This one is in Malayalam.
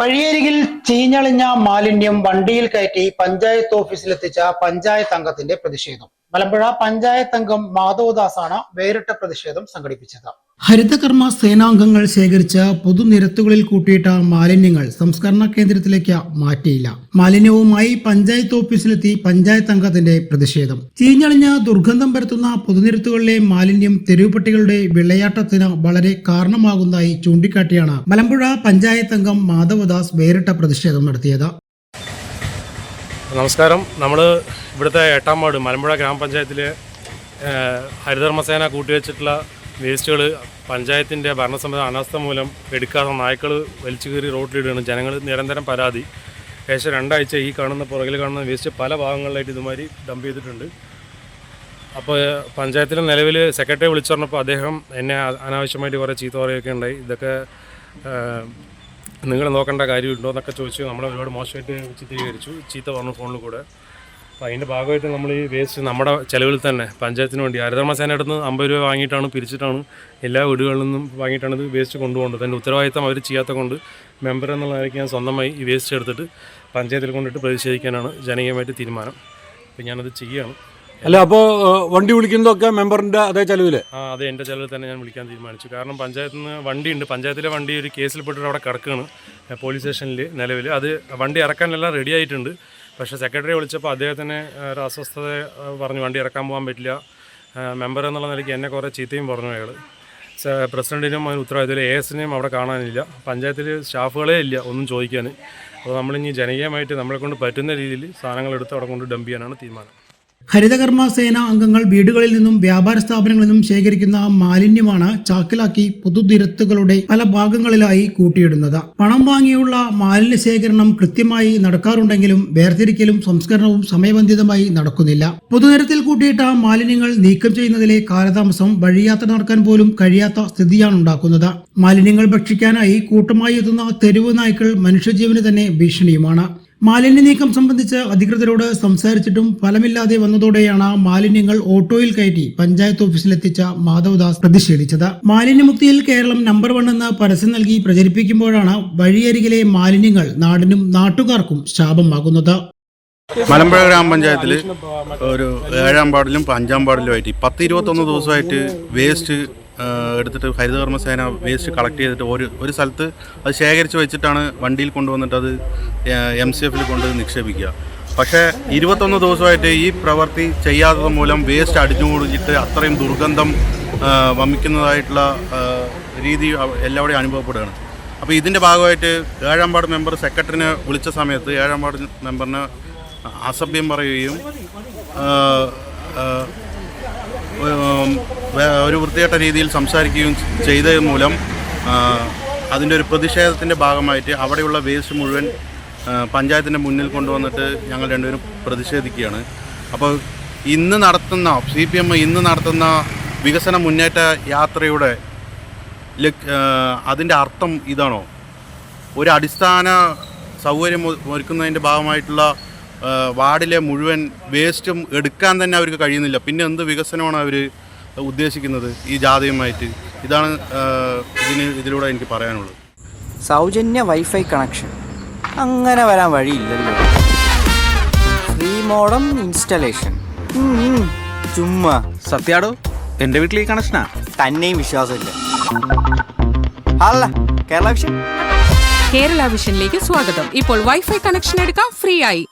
വഴിയരികിൽ ചീഞ്ഞളിഞ്ഞ മാലിന്യം വണ്ടിയിൽ കയറ്റി പഞ്ചായത്ത് ഓഫീസിലെത്തിച്ച പഞ്ചായത്ത് അംഗത്തിന്റെ പ്രതിഷേധം. മലമ്പുഴ പഞ്ചായത്ത് അംഗം മാധവദാസാണ് വേറിട്ട പ്രതിഷേധം സംഘടിപ്പിച്ചത്. ഹരിതകർമ്മ സേനാംഗങ്ങൾ ശേഖരിച്ച പൊതുനിരത്തുകളിൽ കൂട്ടിയിട്ട മാലിന്യങ്ങൾ സംസ്കരണ കേന്ദ്രത്തിലേക്ക് മാറ്റിയില്ല. മാലിന്യവുമായി പഞ്ചായത്ത് ഓഫീസിലെത്തി പഞ്ചായത്ത് അംഗത്തിന്റെ പ്രതിഷേധം. ചീഞ്ഞളിഞ്ഞ ദുർഗന്ധം പരത്തുന്ന പൊതുനിരത്തുകളിലെ മാലിന്യം തെരുവുപട്ടികളുടെ വിളയാട്ടത്തിന് വളരെ കാരണമാകുന്നതായി ചൂണ്ടിക്കാട്ടിയാണ് മലമ്പുഴ പഞ്ചായത്ത് അംഗം മാധവദാസ് വേറിട്ട പ്രതിഷേധം നടത്തിയത്. നമസ്കാരം. നമ്മൾ ഇവിടുത്തെ 8-ാം വാർഡ് മലമ്പുഴ ഗ്രാമപഞ്ചായത്തിലെ ഹരിതകർമ്മസേന കൂട്ടിവെച്ചിട്ടുള്ള വേസ്റ്റുകൾ പഞ്ചായത്തിൻ്റെ ഭരണസമിതി അനാസ്ഥ മൂലം എടുക്കാതെ നായ്ക്കൾ വലിച്ചു കയറി റോഡിലിടുകയാണ്. ജനങ്ങൾ നിരന്തരം പരാതി. ഏകദേശം 2 ആഴ്ച ഈ പുറകിൽ കാണുന്ന വേസ്റ്റ് പല ഭാഗങ്ങളിലായിട്ട് ഇതുമാതിരി ഡംപ് ചെയ്തിട്ടുണ്ട്. അപ്പോൾ പഞ്ചായത്തിൽ നിലവിൽ സെക്രട്ടറി വിളിച്ചു പറഞ്ഞപ്പോൾ അദ്ദേഹം എന്നെ അനാവശ്യമായിട്ട് കുറേ ചീത്ത പറയുകയൊക്കെ ഉണ്ടായി. ഇതൊക്കെ നിങ്ങൾ നോക്കേണ്ട കാര്യമുണ്ടോ എന്നൊക്കെ ചോദിച്ചു. നമ്മളെ ഒരുപാട് മോശമായിട്ട് ചിത്രീകരിച്ചു, ചീത്ത പറഞ്ഞു ഫോണിൽ കൂടെ. അപ്പോൾ അതിൻ്റെ ഭാഗമായിട്ട് നമ്മൾ ഈ വേസ്റ്റ് നമ്മുടെ ചിലവിൽ തന്നെ പഞ്ചായത്തിന് വേണ്ടി ഹരിതകർമ്മസേന അടുത്ത് 50 രൂപ വാങ്ങിയിട്ടാണ് പിരിച്ചിട്ടാണ് എല്ലാ വീടുകളിൽ നിന്നും വാങ്ങിയിട്ടാണ് ഇത് വേസ്റ്റ് കൊണ്ടുപോകേണ്ടത്. അതിൻ്റെ ഉത്തരവാദിത്തം അവർ ചെയ്യാത്ത കൊണ്ട് മെമ്പർ എന്നുള്ള നിലയ്ക്ക് ഞാൻ സ്വന്തമായി ഈ വേസ്റ്റ് എടുത്തിട്ട് പഞ്ചായത്തിൽ കൊണ്ടിട്ട് പ്രതിഷേധിക്കാനാണ് ജനകീയമായിട്ട് തീരുമാനം. അപ്പോൾ ഞാനത് ചെയ്യുകയാണ്. അല്ല, അപ്പോൾ വണ്ടി വിളിക്കുന്നതൊക്കെ മെമ്പറിൻ്റെ അതേ ചെലവിൽ? അതെ, എൻ്റെ ചെലവിൽ തന്നെ ഞാൻ വിളിക്കാൻ തീരുമാനിച്ചു. കാരണം പഞ്ചായത്തിൽ നിന്ന് വണ്ടിയുണ്ട്. പഞ്ചായത്തിലെ വണ്ടി ഒരു കേസിൽപ്പെട്ടിട്ട് അവിടെ കിടക്കുകയാണ് പോലീസ് സ്റ്റേഷനിൽ നിലവിൽ. അത് വണ്ടി ഇറക്കാനെല്ലാം റെഡി ആയിട്ടുണ്ട്. പക്ഷേ സെക്രട്ടറി വിളിച്ചപ്പോൾ അദ്ദേഹത്തിന് ഒരു അസ്വസ്ഥത പറഞ്ഞു, വണ്ടി ഇറക്കാൻ പോകാൻ പറ്റില്ല. മെമ്പർ എന്നുള്ള നിലയ്ക്ക് എന്നെ കുറേ ചീത്തയും പറഞ്ഞു അയാൾ. പ്രസിഡൻറ്റിനും അതിന് ഉത്തരവാദിത്തം, ASനെയും അവിടെ കാണാനില്ല. പഞ്ചായത്തിൽ സ്റ്റാഫുകളേ ഇല്ല ഒന്നും ചോദിക്കാൻ. അപ്പോൾ നമ്മളിനി ജനകീയമായിട്ട് നമ്മളെ കൊണ്ട് പറ്റുന്ന രീതിയിൽ സാധനങ്ങളെടുത്ത് അവിടെ കൊണ്ട് ഡംപ് ചെയ്യാനാണ് തീരുമാനം. ഹരിതകർമ്മ സേന അംഗങ്ങൾ വീടുകളിൽ നിന്നും വ്യാപാര സ്ഥാപനങ്ങളിൽ നിന്നും ശേഖരിക്കുന്ന മാലിന്യമാണ് ചാക്കിലാക്കി പൊതുനിരത്തുകളുടെ പല ഭാഗങ്ങളിലായി കൂട്ടിയിടുന്നത്. പണം വാങ്ങിയുള്ള മാലിന്യ ശേഖരണം കൃത്യമായി നടക്കാറുണ്ടെങ്കിലും വേർതിരിക്കലും സംസ്കരണവും സമയബന്ധിതമായി നടക്കുന്നില്ല. പൊതുനിരത്തിൽ കൂട്ടിയിട്ട മാലിന്യങ്ങൾ നീക്കം ചെയ്യുന്നതിലെ കാലതാമസം വഴിയാത്ര നടക്കാൻ പോലും കഴിയാത്ത സ്ഥിതിയാണ് ഉണ്ടാക്കുന്നത്. മാലിന്യങ്ങൾ ഭക്ഷിക്കാനായി കൂട്ടമായി എത്തുന്ന തെരുവ് നായ്ക്കൾ മനുഷ്യജീവന് തന്നെ ഭീഷണിയുമാണ്. മാലിന്യ നീക്കം സംബന്ധിച്ച് അധികൃതരോട് സംസാരിച്ചിട്ടും ഫലമില്ലാതെ വന്നതോടെയാണ് മാലിന്യങ്ങൾ ഓട്ടോയിൽ കയറ്റി പഞ്ചായത്ത് ഓഫീസിലെത്തിച്ച മാധവദാസ് പ്രതിഷേധിച്ചത്. മാലിന്യമുക്തിയിൽ കേരളം നമ്പർ 1 എന്ന് പരസ്യം നൽകി പ്രചരിപ്പിക്കുമ്പോഴാണ് വഴിയരികിലെ മാലിന്യങ്ങൾ നാടിനും നാട്ടുകാർക്കും ശാപമാകുന്നത്. മലമ്പുഴ ഗ്രാമപഞ്ചായത്തിൽ ഒരു 7-ാം വാർഡിലും 5-ാം വാർഡിലുമായിട്ട് 10-21 ദിവസമായിട്ട് വേസ്റ്റ് എടുത്തിട്ട് ഹരിതകർമ്മസേന വേസ്റ്റ് കളക്ട് ചെയ്തിട്ട് ഒരു സ്ഥലത്ത് അത് ശേഖരിച്ച് വെച്ചിട്ടാണ് വണ്ടിയിൽ കൊണ്ടുവന്നിട്ട് അത് MCFൽ കൊണ്ട് നിക്ഷേപിക്കുക. പക്ഷേ 21 ദിവസമായിട്ട് ഈ പ്രവൃത്തി ചെയ്യാത്തത് മൂലം വേസ്റ്റ് അടിഞ്ഞുകൂടിയിട്ട് അത്രയും ദുർഗന്ധം വമിക്കുന്നതായിട്ടുള്ള രീതി എല്ലാവരുടെയും അനുഭവപ്പെടുകയാണ്. അപ്പോൾ ഇതിൻ്റെ ഭാഗമായിട്ട് 7-ാം വാർഡ് മെമ്പർ സെക്രട്ടറിനെ വിളിച്ച സമയത്ത് 7-ാം വാർഡ് മെമ്പറിന് അസഭ്യം പറയുകയും ഒരു വൃത്തികെട്ട രീതിയിൽ സംസാരിക്കുകയും ചെയ്തത് മൂലം അതിൻ്റെ ഒരു പ്രതിഷേധത്തിൻ്റെ ഭാഗമായിട്ട് അവിടെയുള്ള വേസ്റ്റ് മുഴുവൻ പഞ്ചായത്തിൻ്റെ മുന്നിൽ കൊണ്ടുവന്നിട്ട് ഞങ്ങൾ രണ്ടുപേരും പ്രതിഷേധിക്കുകയാണ്. അപ്പോൾ ഇന്ന് നടത്തുന്ന CPM ഇന്ന് നടത്തുന്ന വികസന മുന്നേറ്റ യാത്രയുടെ അതിൻ്റെ അർത്ഥം ഇതാണോ? ഒരു അടിസ്ഥാന സൗകര്യം ഒരുക്കുന്നതിൻ്റെ ഭാഗമായിട്ടുള്ള വാർഡിലെ മുഴുവൻ വേസ്റ്റും എടുക്കാൻ തന്നെ അവർക്ക് കഴിയുന്നില്ല. പിന്നെ എന്ത് വികസനമാണ് അവർ ഉദ്ദേശിക്കുന്നത് ഈ ജാഥയുമായിട്ട്? ഇതാണ് ഇതിലൂടെ എനിക്ക് പറയാനുള്ളത്. സൗജന്യ വൈഫൈ കണക്ഷൻ അങ്ങനെ വരാൻ വഴിയില്ലല്ലോ. ഫ്രീ മോഡം ഇൻസ്റ്റലേഷൻ ചുമ്മാ. സത്യാടോ, എൻ്റെ വീട്ടിൽ ഈ കണക്ഷനാ. തന്നെയും വിശ്വാസമില്ല. അല്ല, കേരള വിഷൻ. കേരള വിഷനിലേക്ക് സ്വാഗതം. ഇപ്പോൾ വൈഫൈ കണക്ഷൻ എടുക്കാം ഫ്രീ ആയി.